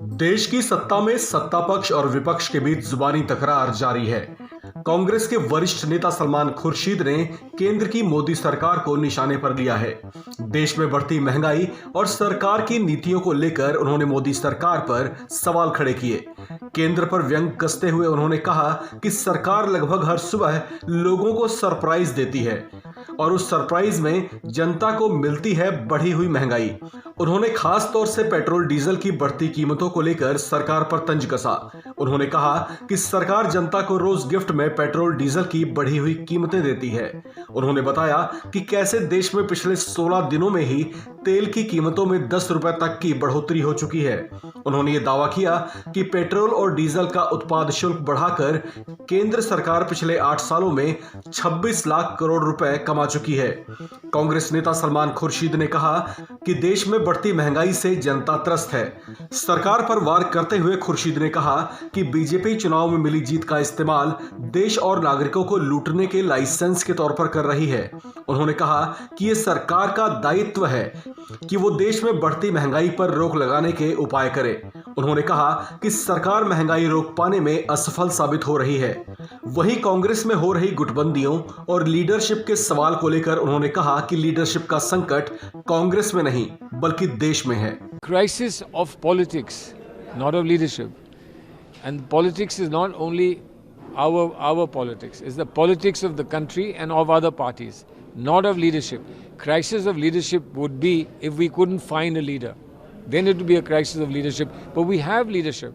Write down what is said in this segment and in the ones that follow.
देश की सत्ता में सत्ता पक्ष और विपक्ष के बीच जुबानी तकरार जारी है। कांग्रेस के वरिष्ठ नेता सलमान खुर्शीद ने केंद्र की मोदी सरकार को निशाने पर लिया है। देश में बढ़ती महंगाई और सरकार की नीतियों को लेकर उन्होंने मोदी सरकार पर सवाल खड़े किए। केंद्र पर व्यंग कसते हुए उन्होंने कहा कि सरकार लगभग हर सुबह लोगों को सरप्राइज देती है और उस सरप्राइज में जनता को मिलती है बढ़ी हुई महंगाई। उन्होंने खास तौर से पेट्रोल डीजल की बढ़ती कीमतों को लेकर सरकार पर तंज कसा। उन्होंने कहा कि सरकार जनता को रोज गिफ्ट में पेट्रोल डीजल की बढ़ी हुई कीमतें देती है। उन्होंने बताया कि कैसे देश में पिछले 16 दिनों में ही तेल की कीमतों में 10 रुपए तक की बढ़ोतरी हो चुकी है। उन्होंने ये दावा किया कि पेट्रोल और डीजल का उत्पाद शुल्क बढ़ाकर केंद्र सरकार पिछले 8 सालों में 26 लाख करोड़ रुपए कमा चुकी है। कांग्रेस नेता सलमान खुर्शीद ने कहा कि देश में बढ़ती महंगाई से जनता त्रस्त है। सरकार पर वार करते हुए खुर्शीद ने कहा कि बीजेपी चुनाव में मिली जीत का इस्तेमाल देश और नागरिकों को लूटने के लाइसेंस के तौर पर कर रही है। उन्होंने कहा कि यह सरकार का दायित्व है कि वो देश में बढ़ती महंगाई पर रोक लगाने के उपाय करे। उन्होंने कहा कि सरकार महंगाई रोक पाने में असफल साबित हो रही है। वहीं कांग्रेस में हो रही गुटबंदियों और लीडरशिप के सवाल को लेकर उन्होंने कहा कि लीडरशिप का संकट कांग्रेस में नहीं बल्कि देश में है। Crisis of politics, not of leadership. And politics is not only our politics, it's the politics of the country and of other parties, not of leadership. Crisis of leadership would be if we couldn't find a leader. Then it would be a crisis of leadership. But we have leadership.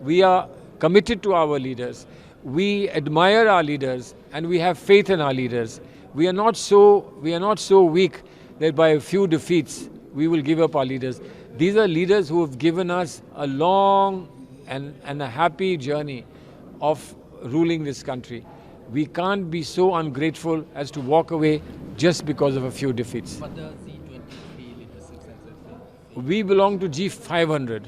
We are committed to our leaders. We admire our leaders and we have faith in our leaders. We are not so weak that by a few defeats we will give up our leaders. These are leaders who have given us a long and a happy journey of ruling this country. We can't be so ungrateful as to walk away just because of a few defeats. But the C23 leadership successful. We belong to G500.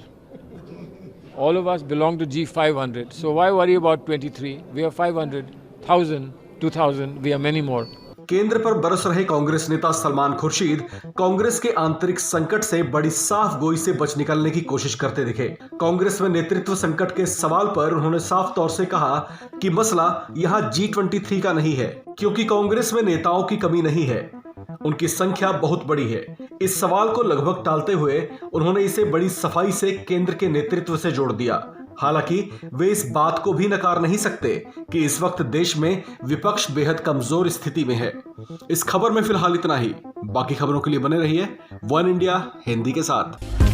All of us belong to G500. So why worry about 23? We are 500, 1,000, 2,000. We are many more. केंद्र पर बरस रहे कांग्रेस नेता सलमान खुर्शीद कांग्रेस के आंतरिक संकट से बड़ी साफ गोई से बच निकलने की कोशिश करते दिखे। कांग्रेस में नेतृत्व संकट के सवाल पर उन्होंने साफ तौर से कहा कि मसला यहां G23 का नहीं है, क्योंकि कांग्रेस में नेताओं की कमी नहीं है, उनकी संख्या बहुत बड़ी है। इस सवाल को लगभग टालते हुए उन्होंने इसे बड़ी सफाई से केंद्र के नेतृत्व से जोड़ दिया। हालांकि वे इस बात को भी नकार नहीं सकते कि इस वक्त देश में विपक्ष बेहद कमजोर स्थिति में है। इस खबर में फिलहाल इतना ही। बाकी खबरों के लिए बने रहिए वन इंडिया हिंदी के साथ।